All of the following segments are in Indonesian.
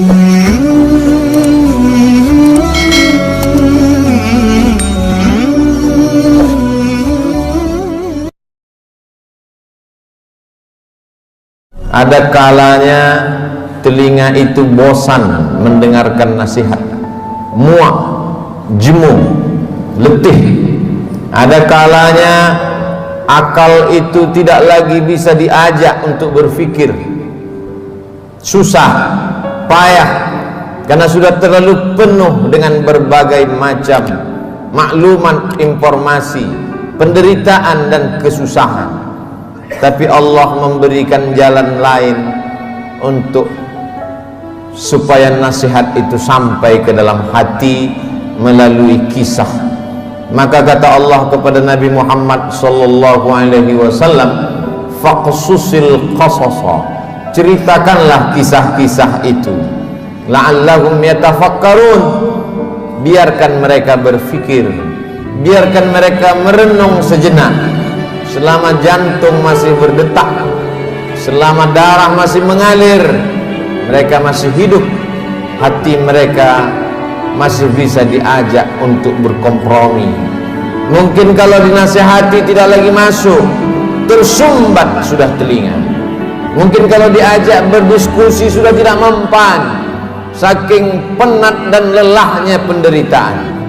Ada kalanya telinga itu bosan mendengarkan nasihat, muak, jemu, letih. Ada kalanya akal itu tidak lagi bisa diajak untuk berpikir, susah, payah, karena sudah terlalu penuh dengan berbagai macam maklumat, informasi, penderitaan dan kesusahan. Tapi Allah memberikan jalan lain untuk supaya nasihat itu sampai ke dalam hati melalui kisah. Maka kata Allah kepada Nabi Muhammad sallallahu alaihi wasallam, faqsusil qasasa, ceritakanlah kisah-kisah itu, la'allahum yatafakkarun, biarkan mereka berfikir, biarkan mereka merenung sejenak. Selama jantung masih berdetak, selama darah masih mengalir, mereka masih hidup, hati mereka masih bisa diajak untuk berkompromi. Mungkin kalau dinasihati tidak lagi masuk, tersumbat sudah telinga. Mungkin kalau diajak berdiskusi sudah tidak mempan, saking penat dan lelahnya penderitaan.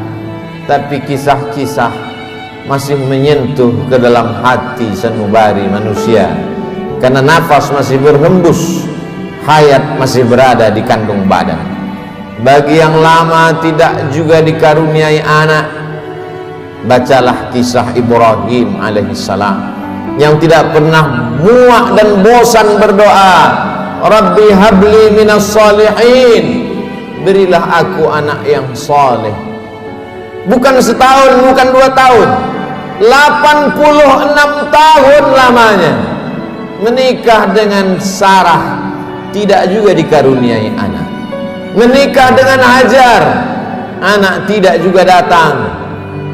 Tapi kisah-kisah masih menyentuh ke dalam hati sanubari manusia, karena nafas masih berhembus, hayat masih berada di kandung badan. Bagi yang lama tidak juga dikaruniai anak, bacalah kisah Ibrahim alaihissalam yang tidak pernah muak dan bosan berdoa, Rabbi habli minas salihin, berilah aku anak yang saleh. Bukan setahun, bukan 2 tahun, 86 tahun lamanya menikah dengan Sarah, tidak juga dikaruniai anak. Menikah dengan Hajar, anak tidak juga datang.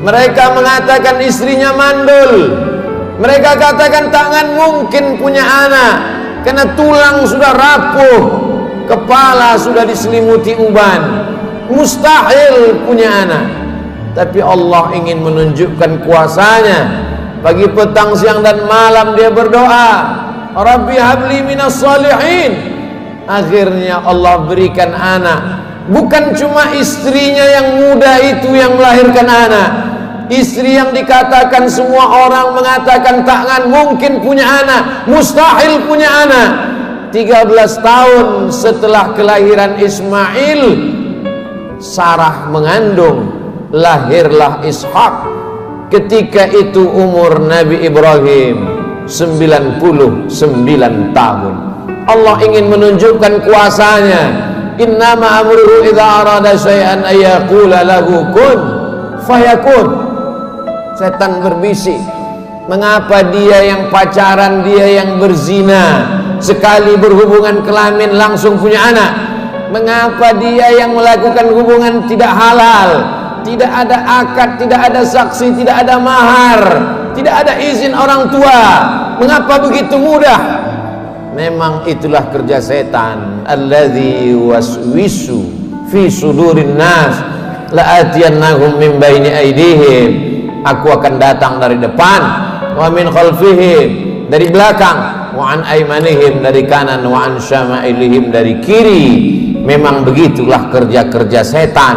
Mereka mengatakan istrinya mandul, mereka katakan tangan mungkin punya anak, karena tulang sudah rapuh, kepala sudah diselimuti uban, mustahil punya anak. Tapi Allah ingin menunjukkan kuasanya. Pagi, petang, siang dan malam dia berdoa, Rabbi habli minas salihin. Akhirnya Allah berikan anak. Bukan cuma istrinya yang muda itu yang melahirkan anak, istri yang dikatakan semua orang mengatakan takkan mungkin punya anak, mustahil punya anak. 13 tahun setelah kelahiran Ismail, Sarah mengandung, lahirlah Ishak. Ketika itu umur Nabi Ibrahim 99 tahun. Allah ingin menunjukkan kuasanya. Innama amruhu idza arada syai'an ayyaqula lahu kun fayakun. Setan berbisik, mengapa dia yang pacaran, dia yang berzina, sekali berhubungan kelamin langsung punya anak? Mengapa dia yang melakukan hubungan tidak halal, tidak ada akad, tidak ada saksi, tidak ada mahar, tidak ada izin orang tua, mengapa begitu mudah? Memang itulah kerja setan. Alladzi waswisu fi sudurin nas la'atiyannahum min baini aydihim, aku akan datang dari depan, wa min khalfihim, dari belakang, wa an aymanihim, dari kanan, wa an syama'ilihim, dari kiri. Memang begitulah kerja-kerja setan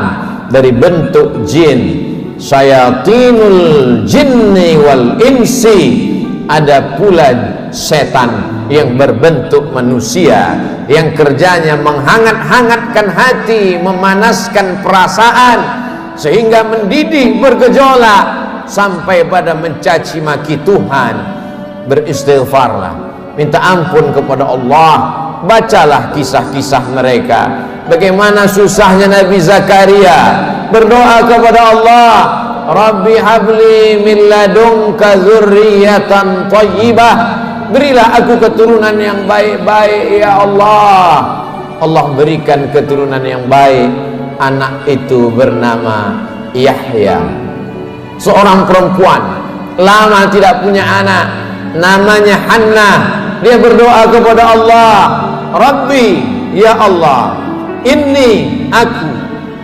dari bentuk jin. Syayatinul jinni wal insi, ada pula setan yang berbentuk manusia, yang kerjanya menghangat-hangatkan hati, memanaskan perasaan, sehingga mendidih bergejolak sampai pada mencaci maki Tuhan. Beristighfarlah, minta ampun kepada Allah. Bacalah kisah-kisah mereka, bagaimana susahnya Nabi Zakaria berdoa kepada Allah, Rabbi habli min ladunka dzurriyyatan thayyibah, berilah aku keturunan yang baik-baik ya Allah. Allah berikan keturunan yang baik. Anak itu bernama Yahya, seorang perempuan lama tidak punya anak, namanya Hannah. Dia berdoa kepada Allah, Rabbi ya Allah, inni aku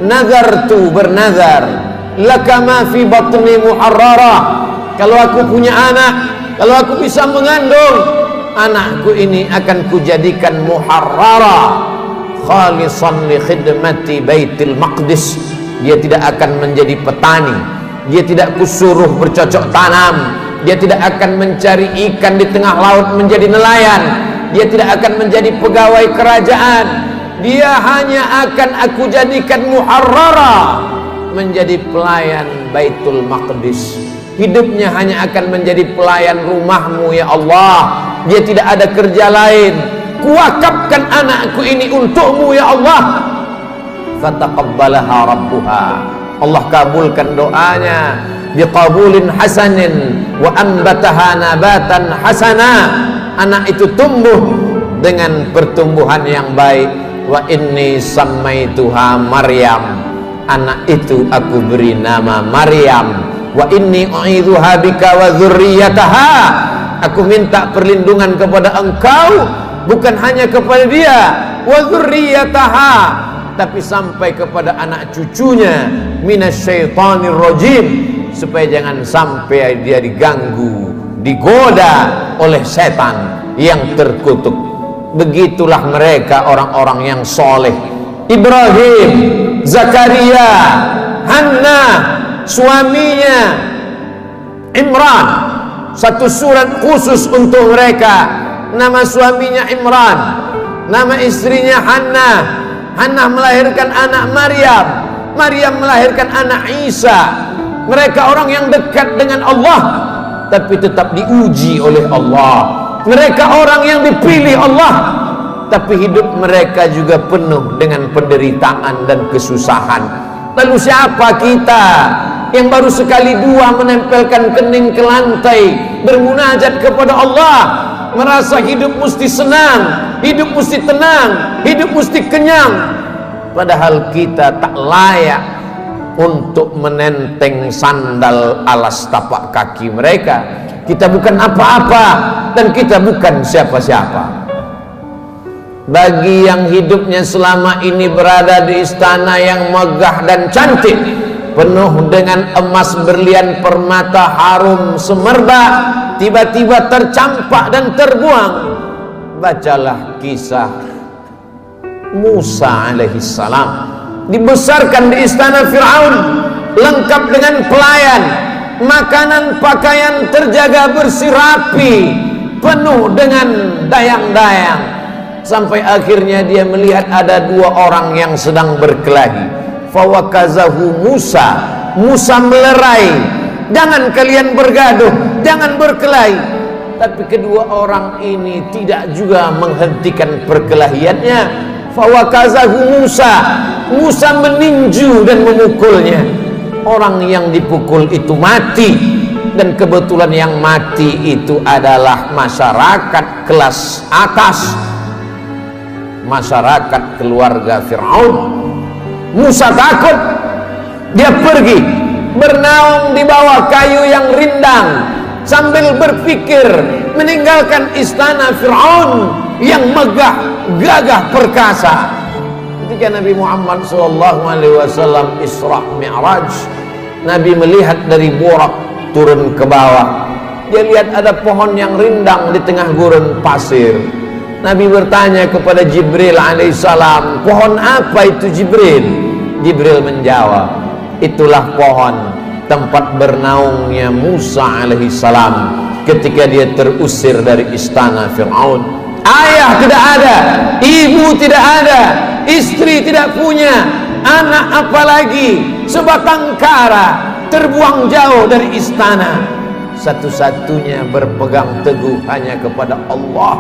nazartu bernazar laka ma fi batni muharrara, kalau aku punya anak, kalau aku bisa mengandung, anakku ini akan kujadikan muharrara khalisan li khidmati Baitul Maqdis. Dia tidak akan menjadi petani, dia tidak kusuruh bercocok tanam, dia tidak akan mencari ikan di tengah laut menjadi nelayan, dia tidak akan menjadi pegawai kerajaan, dia hanya akan aku jadikan muharrara, menjadi pelayan Baitul Maqdis. Hidupnya hanya akan menjadi pelayan rumahmu ya Allah, dia tidak ada kerja lain. Kuwakafkan anakku ini untukmu ya Allah. Fataqabbalaha rabbuha, Allah kabulkan doanya biqabulin hasanin wa anbataha nabatan hasana. Anak itu tumbuh dengan pertumbuhan yang baik. Wa inni sammaituha Maryam, anak itu aku beri nama Maryam. Wa inni u'idzuha bika wa dzurriyyataha, aku minta perlindungan kepada engkau, bukan hanya kepada dia, wa dzurriyyataha, tapi sampai kepada anak cucunya, minasyaitonir rajim, supaya jangan sampai dia diganggu, digoda oleh setan yang terkutuk. Begitulah mereka orang-orang yang soleh. Ibrahim, Zakaria, Hannah, suaminya Imran, satu surat khusus untuk mereka. Nama suaminya Imran, nama istrinya Hannah. Hannah melahirkan anak Maryam, Maryam melahirkan anak Isa. Mereka orang yang dekat dengan Allah, tapi tetap diuji oleh Allah. Mereka orang yang dipilih Allah, tapi hidup mereka juga penuh dengan penderitaan dan kesusahan. Lalu siapa kita yang baru sekali dua menempelkan kening ke lantai bermunajat kepada Allah, merasa hidup mesti senang, hidup mesti tenang, hidup mesti kenyang, padahal kita tak layak untuk menenteng sandal alas tapak kaki mereka. Kita bukan apa-apa dan kita bukan siapa-siapa. Bagi yang hidupnya selama ini berada di istana yang megah dan cantik, penuh dengan emas, berlian, permata, harum, semerbak, tiba-tiba tercampak dan terbuang, bacalah kisah Musa alaihissalam. Dibesarkan di istana Fir'aun, lengkap dengan pelayan, makanan pakaian terjaga bersih rapi, penuh dengan dayang-dayang, sampai akhirnya dia melihat ada dua orang yang sedang berkelahi. Fawakazahu Musa, Musa melerai, jangan kalian bergaduh, jangan berkelahi. Tapi kedua orang ini tidak juga menghentikan perkelahiannya. Fawakazahu Musa, Musa meninju dan memukulnya. Orang yang dipukul itu mati, dan kebetulan yang mati itu adalah masyarakat kelas atas, masyarakat keluarga Fir'aun. Musa takut, dia pergi bernaung di bawah kayu yang rindang sambil berpikir meninggalkan istana Fir'aun yang megah, gagah, perkasa. Ketika Nabi Muhammad SAW Isra Mi'raj, Nabi melihat dari Burak turun ke bawah. Dia lihat ada pohon yang rindang di tengah gurun pasir. Nabi bertanya kepada Jibril alaihissalam, pohon apa itu Jibril? Jibril menjawab, itulah pohon tempat bernaungnya Musa alaihissalam ketika dia terusir dari istana Fir'aun. Ayah tidak ada, ibu tidak ada, istri tidak punya, anak apalagi, sebatang kara, terbuang jauh dari istana. Satu-satunya berpegang teguh hanya kepada Allah.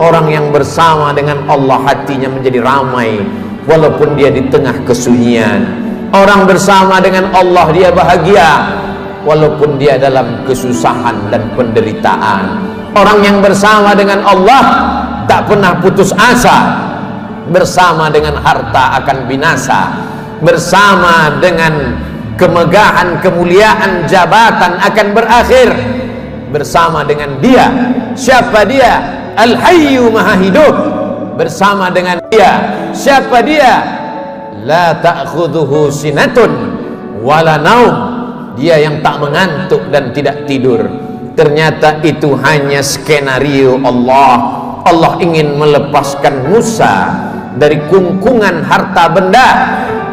Orang yang bersama dengan Allah hatinya menjadi ramai walaupun dia di tengah kesunyian. Orang bersama dengan Allah dia bahagia walaupun dia dalam kesusahan dan penderitaan. Orang yang bersama dengan Allah tak pernah putus asa. Bersama dengan harta akan binasa, bersama dengan kemegahan, kemuliaan, jabatan akan berakhir. Bersama dengan dia, siapa dia? Al-Hayyu, maha hidup, bersama dengan dia. Siapa dia? La ta'khudhuhu sinatun wala naum. Dia yang tak mengantuk dan tidak tidur. Ternyata itu hanya skenario Allah. Allah ingin melepaskan Musa dari kungkungan harta benda,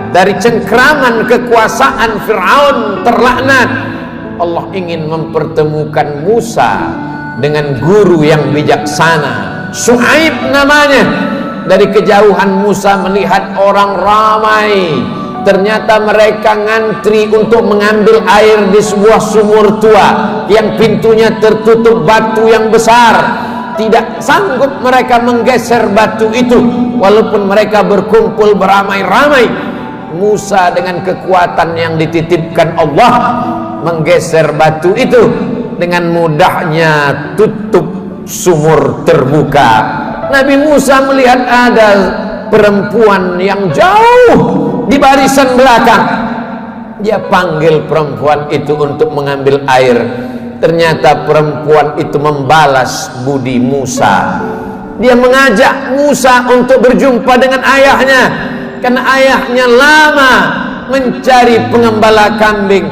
dari cengkraman kekuasaan Fir'aun terlaknat. Allah ingin mempertemukan Musa dengan guru yang bijaksana, Syuaib namanya. Dari kejauhan Musa melihat orang ramai. Ternyata mereka ngantri untuk mengambil air di sebuah sumur tua yang pintunya tertutup batu yang besar. Tidak sanggup mereka menggeser batu itu, walaupun mereka berkumpul beramai-ramai. Musa dengan kekuatan yang dititipkan Allah menggeser batu itu. Dengan mudahnya tutup sumur terbuka. Nabi Musa melihat ada perempuan yang jauh di barisan belakang. Dia panggil perempuan itu untuk mengambil air. Ternyata perempuan itu membalas budi Musa. Dia mengajak Musa untuk berjumpa dengan ayahnya, karena ayahnya lama mencari pengembala kambing.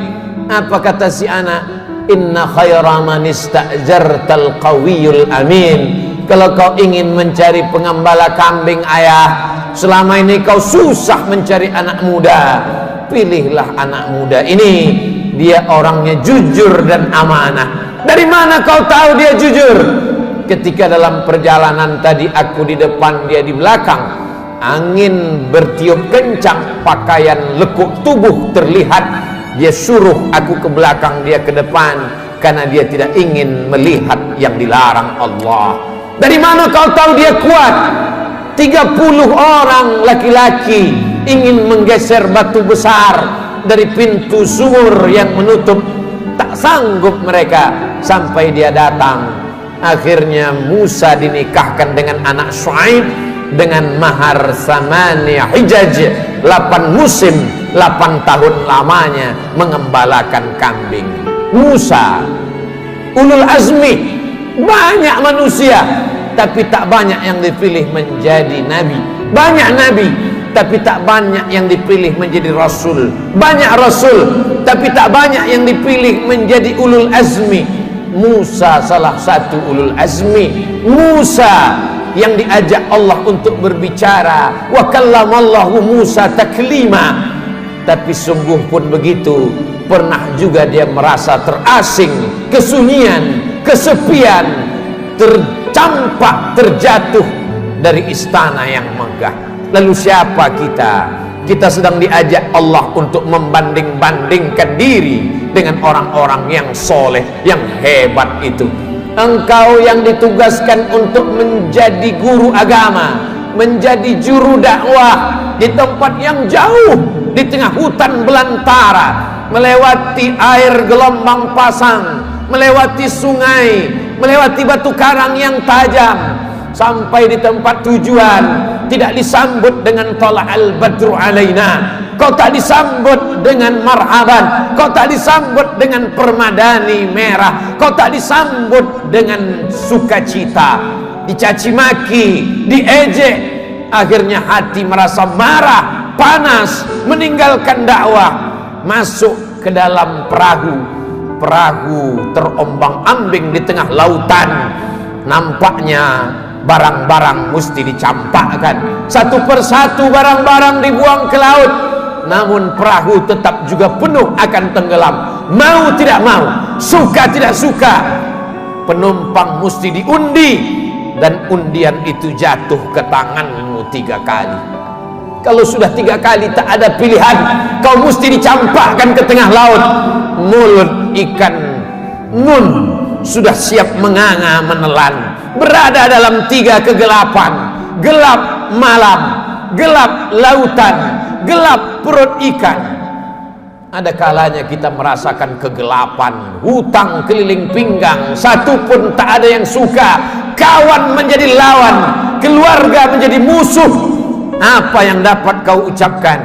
Apa kata si anak? Inna khaira man ista'jartal qawiyul amin. Kalau kau ingin mencari pengembala kambing ayah, selama ini kau susah mencari anak muda, pilihlah anak muda ini. Dia orangnya jujur dan amanah. Dari mana kau tahu dia jujur? Ketika dalam perjalanan tadi aku di depan, dia di belakang. Angin bertiup kencang, pakaian lekuk tubuh terlihat. Dia suruh aku ke belakang, dia ke depan, karena dia tidak ingin melihat yang dilarang Allah. Dari mana kau tahu dia kuat? 30 orang laki-laki ingin menggeser batu besar dari pintu sumur yang menutup. Tak sanggup mereka sampai dia datang. Akhirnya Musa dinikahkan dengan anak Syuaib dengan mahar samaniya hijaj, 8 musim, 8 tahun lamanya mengembalakan kambing. Musa ulul azmi, banyak manusia tapi tak banyak yang dipilih menjadi nabi. Banyak nabi tapi tak banyak yang dipilih menjadi rasul. Banyak rasul tapi tak banyak yang dipilih menjadi ulul azmi. Musa salah satu ulul azmi. Musa yang diajak Allah untuk berbicara. Wa kallamallahu Musa taklima. Tapi sungguh pun begitu, pernah juga dia merasa terasing, kesunyian, kesepian, tercampak, terjatuh dari istana yang megah. Lalu siapa kita? Kita sedang diajak Allah untuk membanding-bandingkan diri dengan orang-orang yang soleh, yang hebat itu. Engkau yang ditugaskan untuk menjadi guru agama, menjadi juru dakwah di tempat yang jauh, di tengah hutan belantara, melewati air gelombang pasang, melewati sungai, melewati batu karang yang tajam, sampai di tempat tujuan tidak disambut dengan tala'al badru alaina. Kau tak disambut dengan marhaban, kau tak disambut dengan permadani merah, kau tak disambut dengan sukacita. Dicaci maki, diejek. Akhirnya hati merasa marah, panas, meninggalkan dakwah, masuk ke dalam perahu. Perahu terombang-ambing di tengah lautan. Nampaknya barang-barang mesti dicampakkan. Satu persatu barang-barang dibuang ke laut. Namun perahu tetap juga penuh akan tenggelam. Mau tidak mau, suka tidak suka, penumpang mesti diundi. Dan undian itu jatuh ke tanganmu 3 kali. Kalau sudah 3 kali tak ada pilihan, kau mesti dicampakkan ke tengah laut. Mulut ikan nun sudah siap menganga menelan, berada dalam 3 kegelapan. Gelap malam, gelap lautan, gelap perut ikan. Ada kalanya kita merasakan kegelapan, hutang keliling pinggang, satu pun tak ada yang suka. Kawan menjadi lawan, keluarga menjadi musuh. Apa yang dapat kau ucapkan?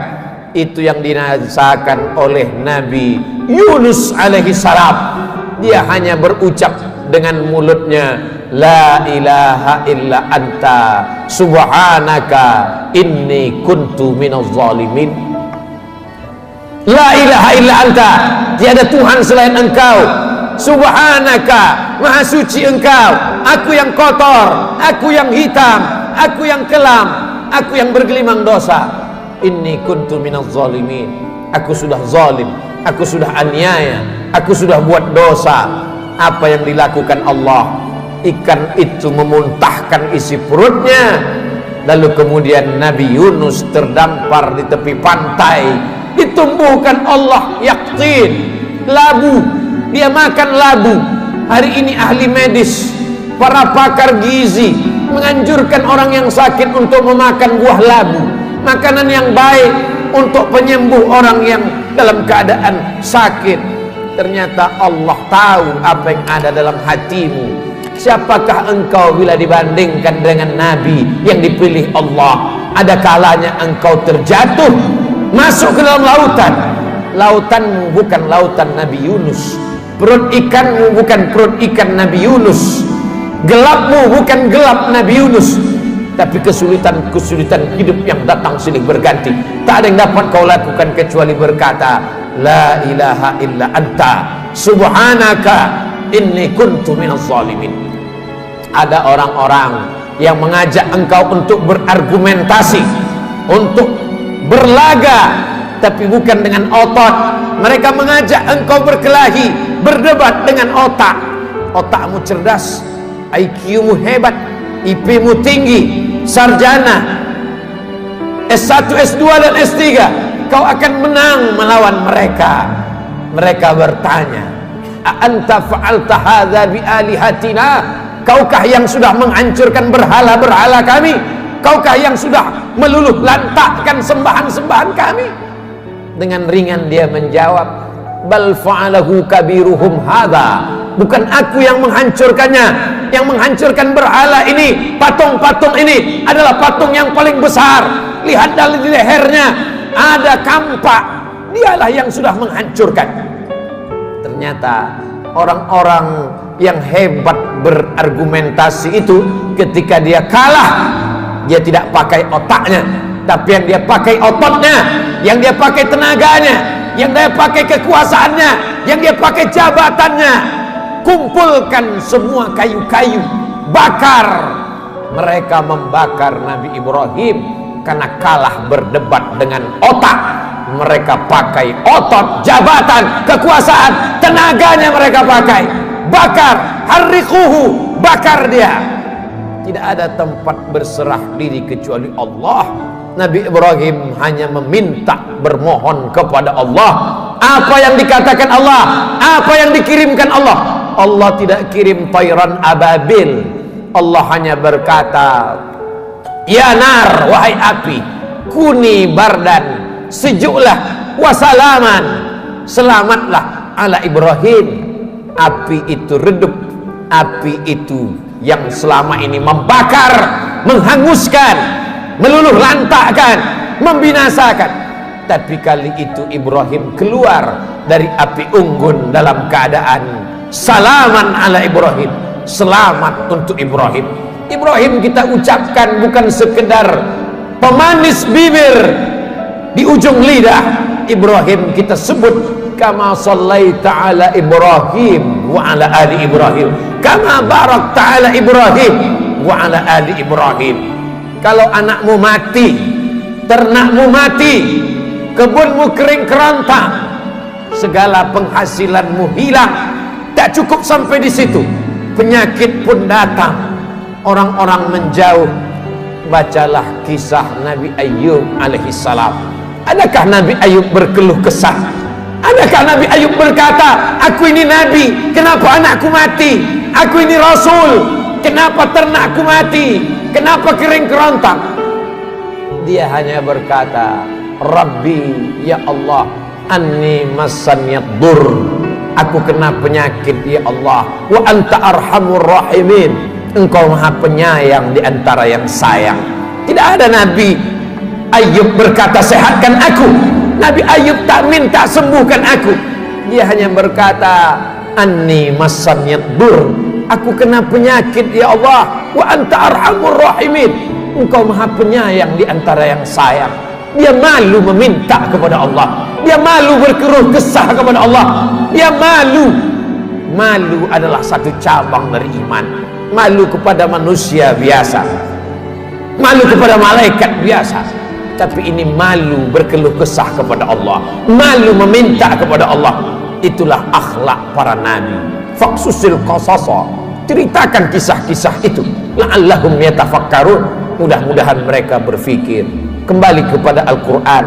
Itu yang dirasakan oleh Nabi Yunus alaihi salam. Dia hanya berucap dengan mulutnya, la ilaha illa anta subhanaka inni kuntu minaz zalimin. La ilaha illa anta, tiada Tuhan selain engkau. Subhanaka, maha suci engkau. Aku yang kotor, aku yang hitam, aku yang kelam, aku yang bergelimang dosa. Inni kuntu minaz zalimin. Aku sudah zalim, aku sudah aniaya, aku sudah buat dosa. Apa yang dilakukan Allah? Ikan itu memuntahkan isi perutnya. Lalu kemudian Nabi Yunus terdampar di tepi pantai. Ditumbuhkan Allah yaktin, labu. Dia makan labu. Hari ini ahli medis, para pakar gizi menganjurkan orang yang sakit untuk memakan buah labu, makanan yang baik untuk penyembuh orang yang dalam keadaan sakit. Ternyata Allah tahu apa yang ada dalam hatimu. Siapakah engkau bila dibandingkan dengan Nabi yang dipilih Allah? Ada kalanya engkau terjatuh, masuk ke dalam lautan. Lautanmu bukan lautan Nabi Yunus, perut ikanmu bukan perut ikan Nabi Yunus, gelapmu bukan gelap Nabi Yunus. Tapi kesulitan-kesulitan hidup yang datang silih berganti, tak ada yang dapat kau lakukan kecuali berkata la ilaha illa anta subhanaka inni kuntu minaz zalimin. Ada orang-orang yang mengajak engkau untuk berargumentasi, untuk berlaga, tapi bukan dengan otot. Mereka mengajak engkau berkelahi, berdebat dengan otak. Otakmu cerdas, IQ-mu hebat, IP-mu tinggi, sarjana S1, S2 dan S3, kau akan menang melawan mereka. Mereka bertanya, a anta fa'alta hadza bi alihatina? Kaukah yang sudah menghancurkan berhala-berhala kami? Kaukah yang sudah meluluh lantakkan sembahan-sembahan kami? Dengan ringan dia menjawab, bal fa'alahu kabiruhum hadza. Bukan aku yang menghancurkannya. Yang menghancurkan berhala ini, patung-patung ini adalah patung yang paling besar. Lihat dari lehernya ada kampak. Dialah yang sudah menghancurkan. Ternyata orang-orang yang hebat berargumentasi itu, ketika dia kalah, dia tidak pakai otaknya, tapi yang dia pakai ototnya, yang dia pakai tenaganya, yang dia pakai kekuasaannya, yang dia pakai jabatannya. Kumpulkan semua kayu-kayu, bakar. Mereka membakar Nabi Ibrahim karena kalah berdebat dengan otak. Mereka pakai otot, jabatan, kekuasaan, tenaganya mereka pakai. Bakar, harriquhu, bakar dia. Tidak ada tempat berserah diri kecuali Allah. Nabi Ibrahim hanya meminta, bermohon kepada Allah. Apa yang dikatakan Allah, apa yang dikirimkan Allah. Allah tidak kirim tayran ababil. Allah hanya berkata, ya nar, wahai api, kuni bardan, sejuklah, wasalaman, selamatlah ala Ibrahim. Api itu redup, api itu yang selama ini membakar, menghanguskan, meluluh lantakkan, membinasakan. Tapi kali itu Ibrahim keluar dari api unggun dalam keadaan salaman ala Ibrahim, selamat untuk Ibrahim. Ibrahim kita ucapkan bukan sekedar pemanis bibir di ujung lidah. Ibrahim kita sebut kama sallaita ala Ibrahim wa ala ali Ibrahim, kama barakta ala Ibrahim wa ala ali Ibrahim. Kalau anakmu mati, ternakmu mati, kebunmu kering kerontang, segala penghasilanmu hilang, tak cukup sampai di situ, penyakit pun datang, orang-orang menjauh. Bacalah kisah Nabi Ayub alaihissalam. Adakah Nabi Ayub berkeluh kesah? Adakah Nabi Ayub berkata, aku ini Nabi, kenapa anakku mati? Aku ini Rasul, kenapa ternakku mati? Kenapa kering kerontang? Dia hanya berkata, Rabbi, ya Allah, anni massanyad dur, aku kena penyakit ya Allah, wa anta arhamur rahimin, engkau maha penyayang di antara yang sayang. Tidak ada Nabi Ayub berkata sehatkan aku. Nabi Ayub tak minta sembuhkan aku. Dia hanya berkata anni massanyad dur, aku kena penyakit ya Allah, wa anta arhamur rahimin, engkau maha penyayang di antara yang sayang. Dia malu meminta kepada Allah, dia malu berkeluh kesah kepada Allah, dia malu. Malu adalah satu cabang dari iman. Malu kepada manusia biasa, malu kepada malaikat biasa, tapi ini malu berkeluh kesah kepada Allah, malu meminta kepada Allah. Itulah akhlak para nabi. Faqsusil qasasa, ceritakan kisah-kisah itu, la'allahum yatafakkarun, mudah-mudahan mereka berfikir. Kembali kepada Al-Quran,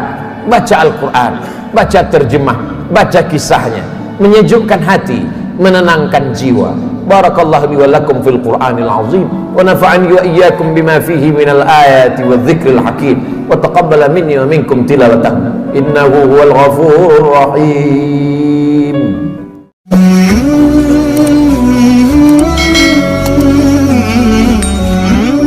baca Al-Quran, baca terjemah, baca kisahnya, menyejukkan hati, menenangkan jiwa. Barakallahu li wa lakum fil Qur'anil azim, wa nafa'ani wa iyyakum bima fihi minal ayati wadh-dhikril hakim, wa taqabbala minni wa minkum tilawatahu innahu huwal ghafurur rahim.